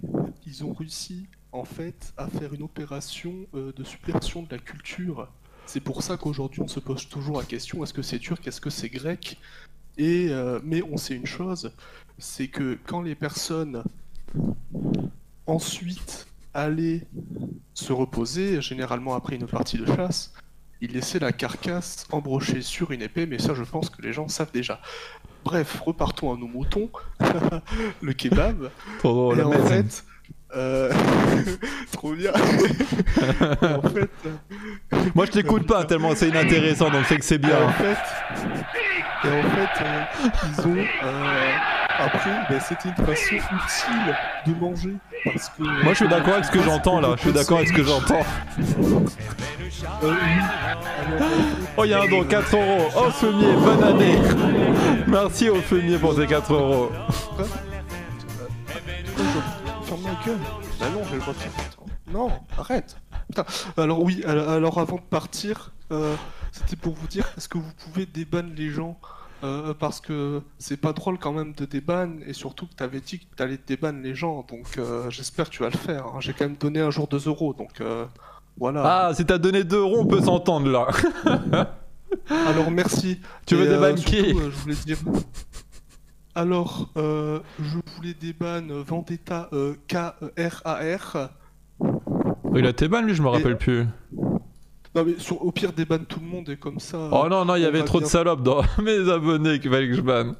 ils ont réussi en fait à faire une opération de subversion de la culture. C'est pour ça qu'aujourd'hui on se pose toujours la question, est-ce que c'est turc, est-ce que c'est grec? Et mais on sait une chose, c'est que quand les personnes ensuite allaient se reposer, généralement après une partie de chasse, ils laissaient la carcasse embrochée sur une épée, mais ça je pense que les gens savent déjà. Bref, repartons à nos moutons, le kebab. Trop Et la en maison. fait, trop bien. Et en fait, Moi je t'écoute pas tellement c'est inintéressant donc c'est que c'est et bien. en fait, ils ont après, ben, c'était une façon utile de manger parce que. Moi je suis d'accord avec ce que j'entends là, je suis d'accord avec ce que j'entends. Oui. Alors, Oh y'a un don, 4 euros. Oh fumier, bonne année. Merci au fumier pour ces 4 euros. ferme ma gueule. Bah non, j'ai le droit de faire ça. Non, arrête. Putain. Alors oui, alors avant de partir, c'était pour vous dire, est-ce que vous pouvez déban les gens parce que c'est pas drôle quand même de déban, et surtout que t'avais dit que t'allais déban les gens, donc j'espère que tu vas le faire. Hein. J'ai quand même donné un jour 2 euros, donc voilà. Ah, si t'as donné 2 euros, on peut s'entendre là. Alors merci. Tu veux Et, déban surtout, qui je voulais dire... Alors, je voulais déban Vendetta KRAR. Il a été ban lui, je me rappelle plus. Non mais au pire déban tout le monde et comme ça... Oh non, non, il y on avait va trop de bien- salopes dans mes abonnés qu'il fallait que je banne.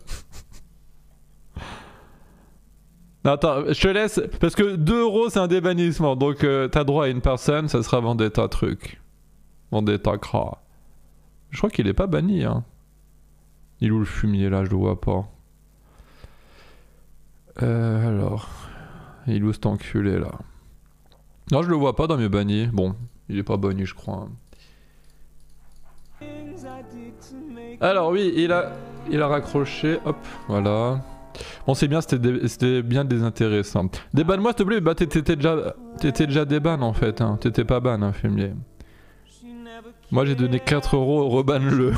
Non, attends, je te laisse, parce que 2 euros c'est un débannissement, donc t'as droit à une personne, ça sera Vendetta truc. Vendetta cra. Je crois qu'il est pas banni, hein. Il est où le fumier là, je le vois pas. Alors... Il est où cet enculé là? Non, je le vois pas dans mes bannis. Bon, il est pas banni, je crois. Alors oui, il a raccroché, hop, voilà. Bon, c'est bien, c'était bien désintéressant. Débanne-moi s'il te plaît, bah t'étais déjà déban en fait, hein. T'étais pas ban, hein, fumier. Moi j'ai donné 4 euros, rebanne-le.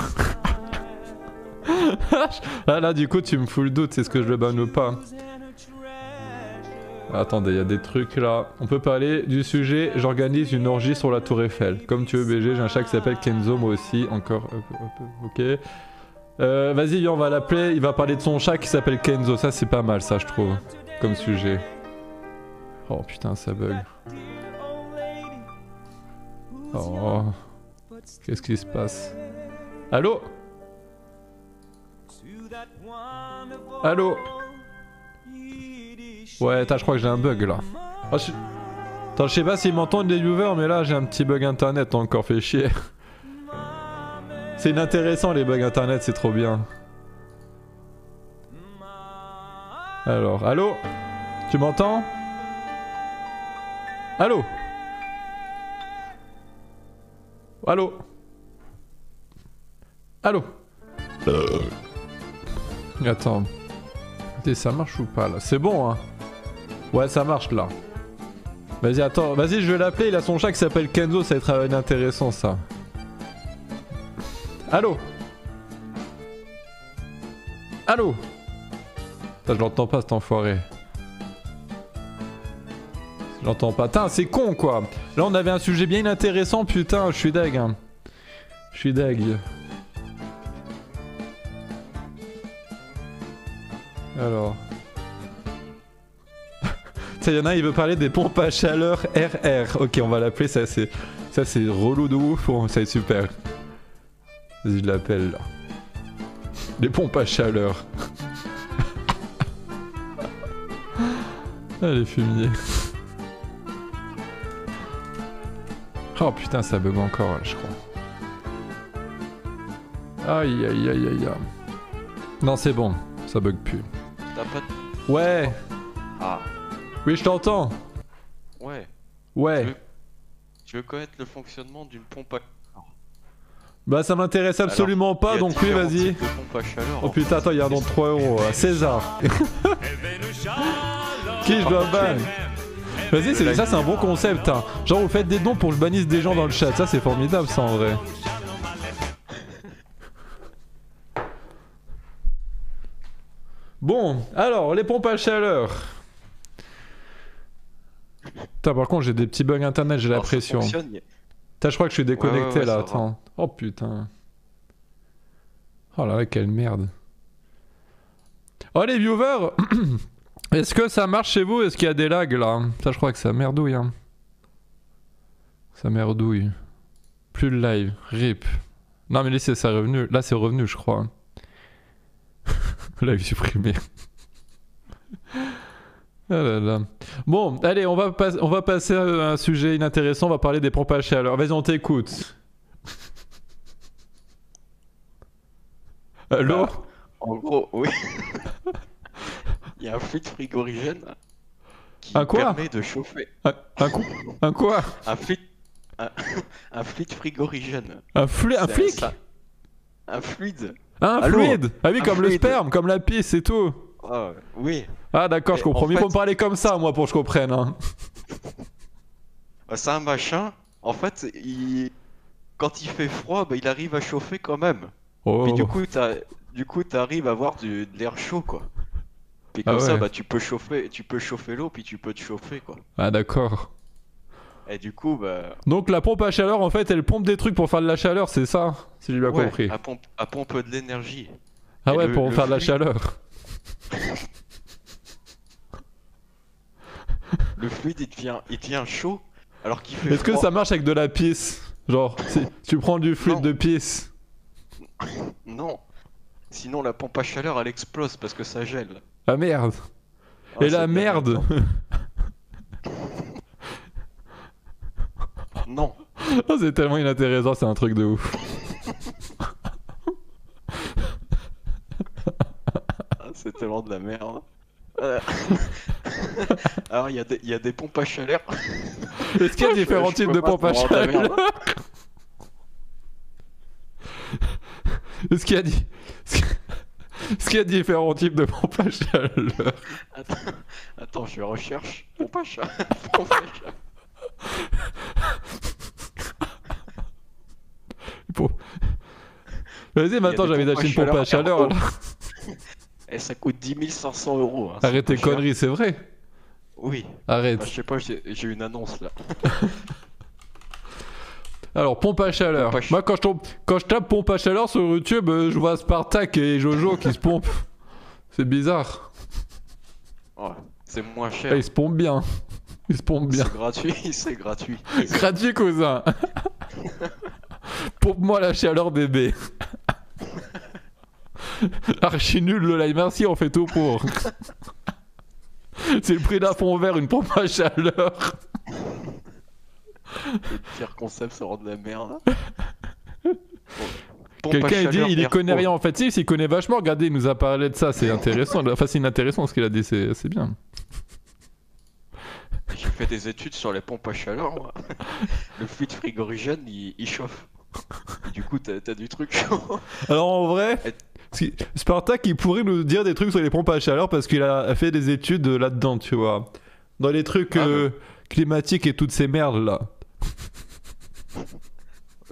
Là, du coup, tu me fous le doute, c'est ce que je le banne ou pas. Attendez, il y a des trucs là. On peut parler du sujet. J'organise une orgie sur la Tour Eiffel. Comme tu veux, BG, j'ai un chat qui s'appelle Kenzo, moi aussi. Encore. Ok. Vas-y, viens, on va l'appeler. Il va parler de son chat qui s'appelle Kenzo. Ça, c'est pas mal, ça, je trouve. Comme sujet. Oh putain, ça bug. Oh. Qu'est-ce qui se passe? Allô? Allô? Ouais, attends, je crois que j'ai un bug là. Oh, attends, je sais pas s'ils m'entendent les viewers, mais là j'ai un petit bug internet encore, fait chier. C'est inintéressant les bugs internet, c'est trop bien. Alors, allô? Tu m'entends? Allô? Allô? Allô? Attends. Ça marche ou pas là? C'est bon hein? Ouais, ça marche là. Vas-y, attends, vas-y, je vais l'appeler. Il a son chat qui s'appelle Kenzo, ça va être intéressant ça. Allô? Allô? Putain, je l'entends pas cet enfoiré. Je l'entends pas. Putain, c'est con quoi. Là, on avait un sujet bien intéressant, putain, je suis deg. Hein. Je suis deg. Alors. Il y en a un, il veut parler des pompes à chaleur RR. Ok, on va l'appeler, ça c'est relou de ouf, bon, ça est super. Vas-y, je l'appelle là. Les pompes à chaleur. Ah, les fumiers. Oh putain, ça bug encore, là, je crois. Aïe aïe aïe aïe aïe. Non, c'est bon, ça bug plus. T'as pas de... Ouais. Ah. Oui, je t'entends. Ouais. Ouais. Tu veux connaître le fonctionnement d'une pompe à... Bah ça m'intéresse absolument Alors, pas, donc oui, vas-y. Pompe à chaleur, Oh putain, attends, il y a un don de 3 euros. César. Qui je dois ban? Vas-y, ça c'est un bon concept. Hein. Genre, vous faites des dons pour que je bannisse des gens dans le chat. Ça, c'est formidable, ça en vrai. Bon, alors, les pompes à chaleur. Putain, par contre, j'ai des petits bugs internet, j'ai la pression. Putain, je crois que je suis déconnecté là, attends. Oh putain. Oh là là, quelle merde. Oh les viewers, est-ce que ça marche chez vous? Est-ce qu'il y a des lags là? Ça, je crois que ça merdouille. Hein. Ça merdouille. Plus le live, rip. Non mais là c'est revenu, là c'est revenu je crois. Live supprimé. Ah là là. Bon, allez, on va passer à un sujet inintéressant, on va parler des pompes à chaleur. Vas-y, on t'écoute. Allô? En gros, oui. Il y a un fluide frigorigène qui permet de chauffer. Un quoi? Un fluide frigorigène. Un flic? Un fluide. Ah, un fluide. Ah oui, comme le sperme, comme la pisse et tout. Oui. Ah d'accord, je comprends. Il faut me parler comme ça, moi, pour que je comprenne. Hein. C'est un machin. En fait, quand il fait froid, bah, il arrive à chauffer quand même. Oh. Et du coup, t'arrives à avoir de l'air chaud, quoi. Puis comme ça, bah, tu peux chauffer l'eau, puis tu peux te chauffer, quoi. Ah d'accord. Et du coup, bah... Donc la pompe à chaleur, en fait, elle pompe des trucs pour faire de la chaleur, c'est ça? Si j'ai bien compris. Elle pompe de l'énergie. Ah ouais, pour faire de la chaleur. Le fluide, il devient chaud, alors qu'il fait Est-ce que ça marche avec de la pisse? Genre, si tu prends du fluide de pisse. Non. Sinon, la pompe à chaleur, elle explose parce que ça gèle. Ah merde. Et la merde. Non. Oh, c'est tellement inintéressant, c'est un truc de ouf. C'est tellement de la merde. Alors, il y a des pompes à chaleur. Est-ce qu'il y a différents types de pompes à chaleur? Est-ce qu'il y a différents types de pompes à chaleur? Attends, je recherche. Pompe à chaleur. Vas-y, maintenant j'avais acheté une pompe à chaleur. Et ça coûte 10 500 euros. Hein, arrête tes conneries, c'est vrai? Oui. Arrête. Bah, je sais pas, j'ai une annonce là. Alors, pompe à chaleur. Moi, quand je tape pompe à chaleur sur YouTube, je vois Spartak et Jojo qui se pompent. C'est bizarre. Ouais, c'est moins cher. Ah, ils se pompent bien. Ils se pompent bien. C'est gratuit, c'est gratuit. Gratuit, cousin. Pompe-moi la chaleur, bébé. Archi nul le live, merci, on fait tout pour. C'est le prix d'un fond vert, une pompe à chaleur. Le pire concept, ça rend de la merde. Quelqu'un dit il y connaît rien en fait. Si, s'il connaît vachement, regardez, il nous a parlé de ça, c'est intéressant. Enfin, c'est inintéressant ce qu'il a dit, c'est bien. J'ai fait des études sur les pompes à chaleur, moi. Le fluide frigorigène, il chauffe. Et du coup, t'as du truc chaud. Alors en vrai, Spartak il pourrait nous dire des trucs sur les pompes à chaleur parce qu'il a fait des études là-dedans, tu vois. Dans les trucs climatiques et toutes ces merdes là.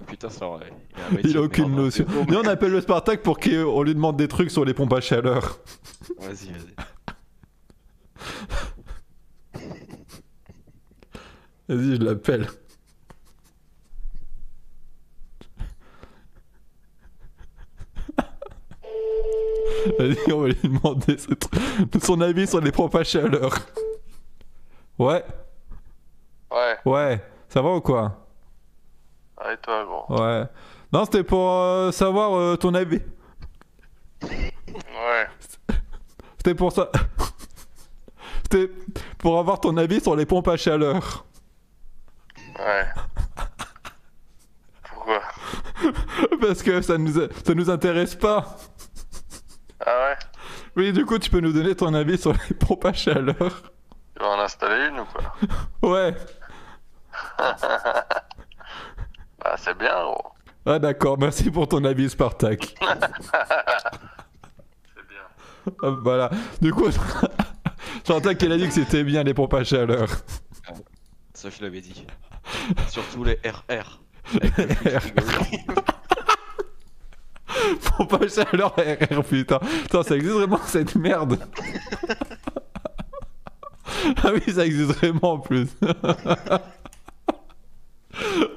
Putain, ça aurait. Il Il a aucune notion. Nous on appelle le Spartak pour qu'on lui demande des trucs sur les pompes à chaleur. Vas-y, vas-y. Vas-y, je l'appelle. Vas-y, on va lui demander son avis sur les pompes à chaleur. Ouais. Ouais, Ouais. Ça va ou quoi? allez toi gros. Ouais. Non, c'était pour savoir ton avis. Ouais, C'était pour ça. C'était pour avoir ton avis sur les pompes à chaleur. ouais. Pourquoi? Parce que ça nous intéresse pas. Ah ouais? Oui, du coup, tu peux nous donner ton avis sur les pompes à chaleur. Tu vas en installer une ou quoi? Ouais. Bah c'est bien gros. Ah d'accord, merci pour ton avis Spartak. C'est bien. Hop, voilà. Du coup, Spartak il a dit que c'était bien les pompes à chaleur. Ça, je l'avais dit. Surtout les RR. Avec le fil frigo. Pompes à chaleur RR, putain. Putain, ça existe vraiment cette merde. Ah oui, ça existe vraiment en plus.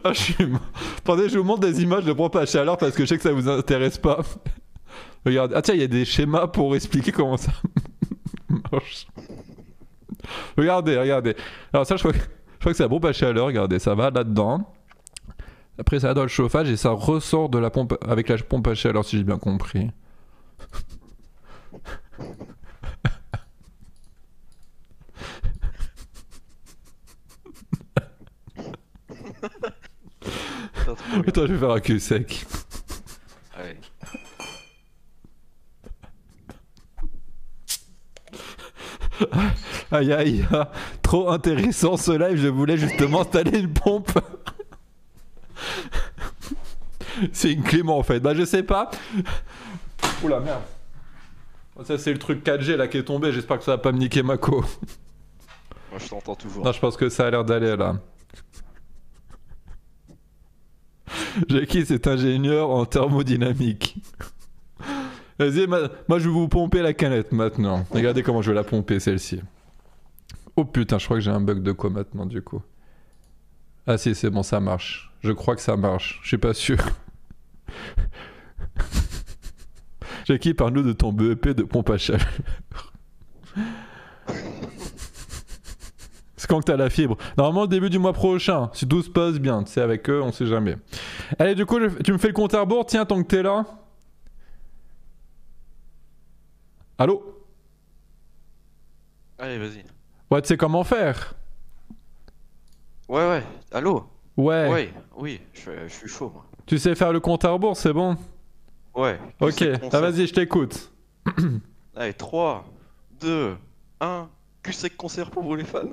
Ah, je suis mort. Attendez, je vous montre des images de pompes à chaleur parce que je sais que ça vous intéresse pas. Regarde. Ah tiens, il y a des schémas pour expliquer comment ça marche. Regardez, regardez. Alors ça, je crois que c'est la pompe à chaleur. Regardez, ça va là-dedans. Après, ça va dans le chauffage et ça ressort de la pompe avec la pompe à chaleur, si j'ai bien compris. Putain, trop bien. Attends, je vais faire un cul sec. Allez. Aïe aïe, ah, trop intéressant ce live, je voulais justement installer une pompe. C'est une Clément en fait, bah je sais pas. Oula merde. Ça c'est le truc 4G là qui est tombé, j'espère que ça va pas me niquer ma co. Moi, je t'entends toujours. Non, je pense que ça a l'air d'aller là. Jackie c'est ingénieur en thermodynamique. Vas-y, moi je vais vous pomper la canette maintenant. Regardez comment je vais la pomper celle-ci. Oh putain, je crois que j'ai un bug de quoi maintenant du coup. Ah si, c'est bon, ça marche. Je crois que ça marche, je suis pas sûr. Jackie, parle-nous de ton BEP de pompe à chaleur. C'est quand que t'as la fibre? Normalement au début du mois prochain, si tout se passe bien, tu sais, avec eux, on sait jamais. Allez, du coup, tu me fais le compte à rebours, tiens, tant que t'es là. Allô? Allez, vas-y. Ouais, tu sais comment faire? Ouais, ouais. Allô? Ouais. Ouais, oui, je suis chaud, moi. Tu sais faire le compte à rebours, c'est bon? Ouais. Ok, ah vas-y, je t'écoute. Allez, 3, 2, 1. Q-Sec concert pour vous les fans.